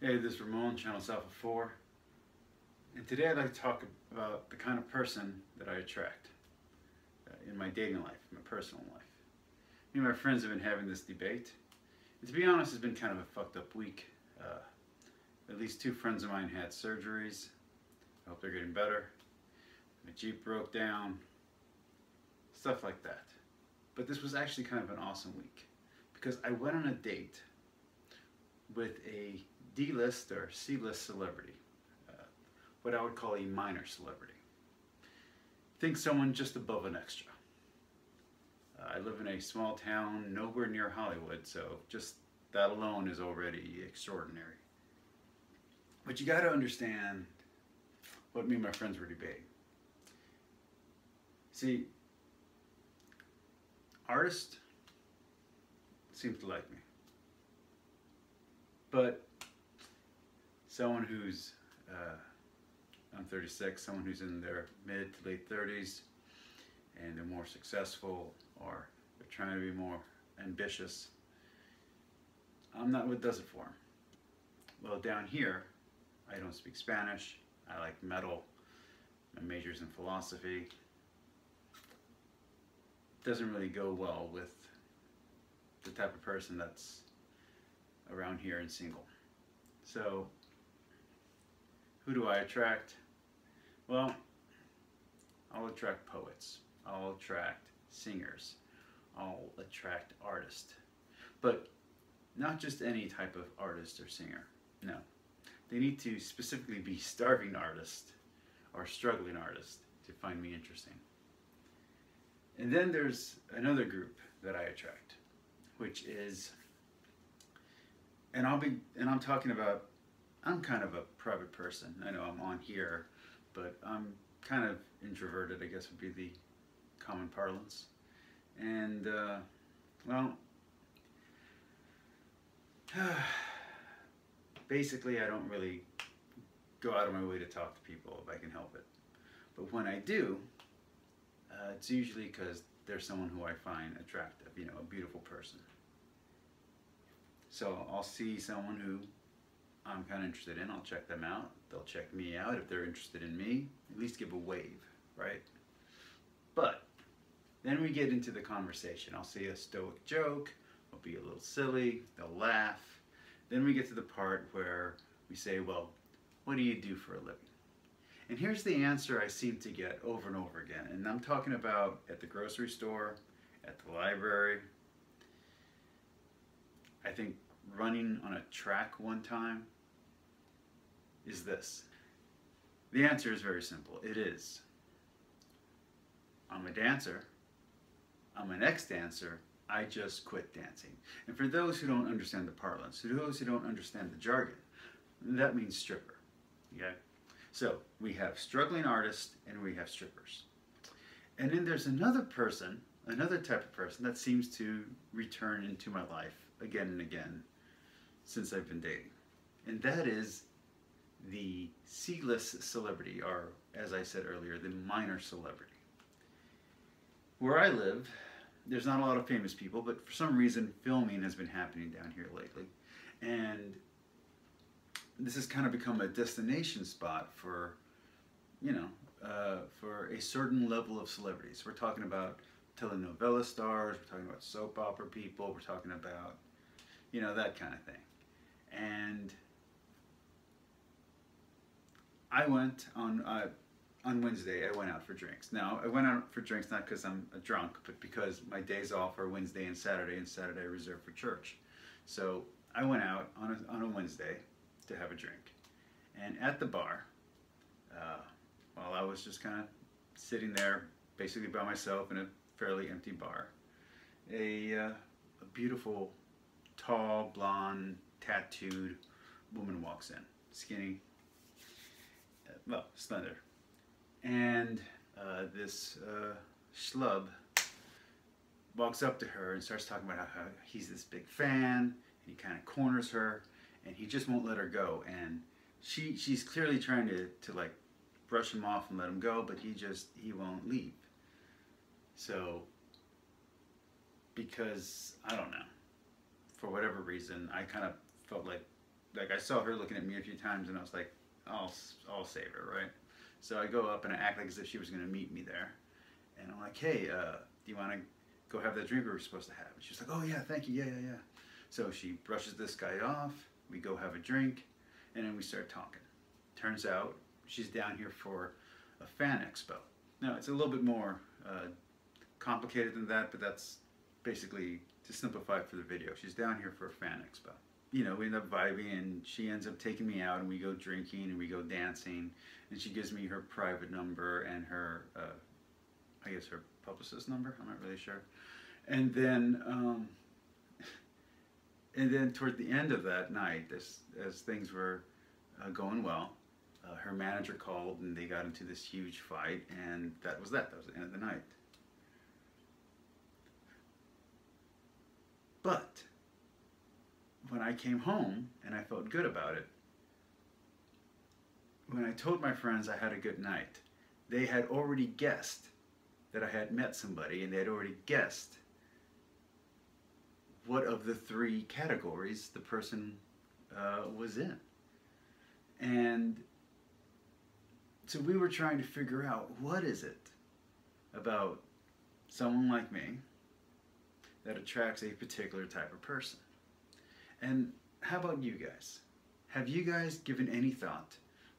Hey, this is Ramon, Channel Alpha 4, and today I'd like to talk about the kind of person that I attract in my dating life, my personal life. Me and my friends have been having this debate, and to be honest, it's been kind of a fucked up week. At least two friends of mine had surgeries. I hope they're getting better. My Jeep broke down, stuff like that. But this was actually kind of an awesome week because I went on a date with a D-list or C-list celebrity, what I would call a minor celebrity. Think someone just above an extra. I live in a small town nowhere near Hollywood, so just that alone is already extraordinary. But you got to understand what me and my friends were debating. See, artists seem to like me, but someone who's, I'm 36, someone who's in their mid to late 30s and they're more successful or they're trying to be more ambitious, I'm not what does it for them. Well, down here, I don't speak Spanish, I like metal, my major's in philosophy. Doesn't really go well with the type of person that's around here and single. So, who do I attract? Well, I'll attract poets, I'll attract singers, I'll attract artists. But not just any type of artist or singer, no. They need to specifically be starving artists or struggling artists to find me interesting. And then there's another group that I attract, which is, and I'm talking about, I'm kind of a private person. I know I'm on here, but I'm kind of introverted, I guess would be the common parlance. And, well, basically I don't really go out of my way to talk to people if I can help it. But when I do, it's usually because there's someone who I find attractive, you know, a beautiful person. So I'll see someone who I'm kind of interested in, I'll check them out, they'll check me out. If they're interested in me, at least give a wave, right? But then we get into the conversation. I'll say a stoic joke, I'll be a little silly, they'll laugh. Then we get to the part where we say, well, what do you do for a living? And here's the answer I seem to get over and over again. And I'm talking about at the grocery store, at the library. I think running on a track one time is this. The answer is very simple. It is, I'm a dancer, I'm an ex-dancer, I just quit dancing. And for those who don't understand the parlance, for those who don't understand the jargon, that means stripper, okay? So we have struggling artists and we have strippers. And then there's another person, another type of person that seems to return into my life again and again since I've been dating. And that is the C-list celebrity, or as I said earlier, the minor celebrity. Where I live, there's not a lot of famous people, but for some reason filming has been happening down here lately. And this has kind of become a destination spot for, you know, for a certain level of celebrities. We're talking about telenovela stars, we're talking about soap opera people, we're talking about, you know, that kind of thing. And I went on Wednesday, I went out for drinks. Now, I went out for drinks not because I'm a drunk, but because my days off are Wednesday and Saturday I reserve for church. So I went out on a Wednesday to have a drink. And at the bar, while I was just kind of sitting there, basically by myself in a fairly empty bar, a beautiful, tall, blonde, tattooed woman walks in. Skinny, well, slender. And this schlub walks up to her and starts talking about how he's this big fan, and he kind of corners her, and he just won't let her go. And she's clearly trying to like brush him off and let him go, but he won't leave. So, because, I don't know, for whatever reason, I kind of felt like like I saw her looking at me a few times, and I was like, I'll save her, right? So I go up and I act like as if she was going to meet me there, and I'm like, hey, do you want to go have that drink we were supposed to have? And she's like, oh yeah, thank you, yeah. So she brushes this guy off. We go have a drink, and then we start talking. Turns out she's down here for a fan expo. Now it's a little bit more complicated than that, but that's basically to simplify for the video. She's down here for a fan expo. You know, we end up vibing, and she ends up taking me out, and we go drinking, and we go dancing, and she gives me her private number and her, I guess her publicist number, I'm not really sure. And then toward the end of that night, as things were going well, her manager called, and they got into this huge fight, and that was the end of the night. But when I came home and I felt good about it, when I told my friends I had a good night, they had already guessed that I had met somebody, and they had already guessed what of the 3 categories the person was in. And so we were trying to figure out, what is it about someone like me that attracts a particular type of person? And how about you guys? Have you guys given any thought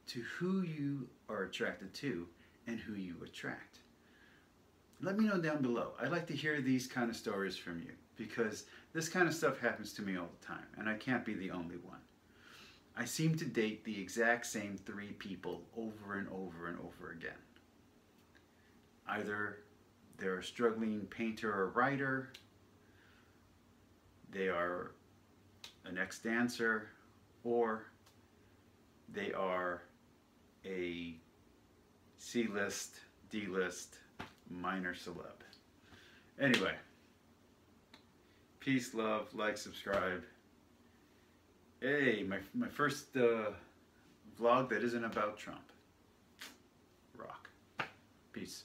to who you are attracted to and who you attract? Let me know down below. I'd like to hear these kind of stories from you, because this kind of stuff happens to me all the time, and I can't be the only one. I seem to date the exact same 3 people over and over and over again. Either they're a struggling painter or writer, they are an ex-dancer, or they are a C-list, D-list, minor celeb. Anyway, peace, love, like, subscribe. Hey, my first vlog that isn't about Trump. Rock. Peace.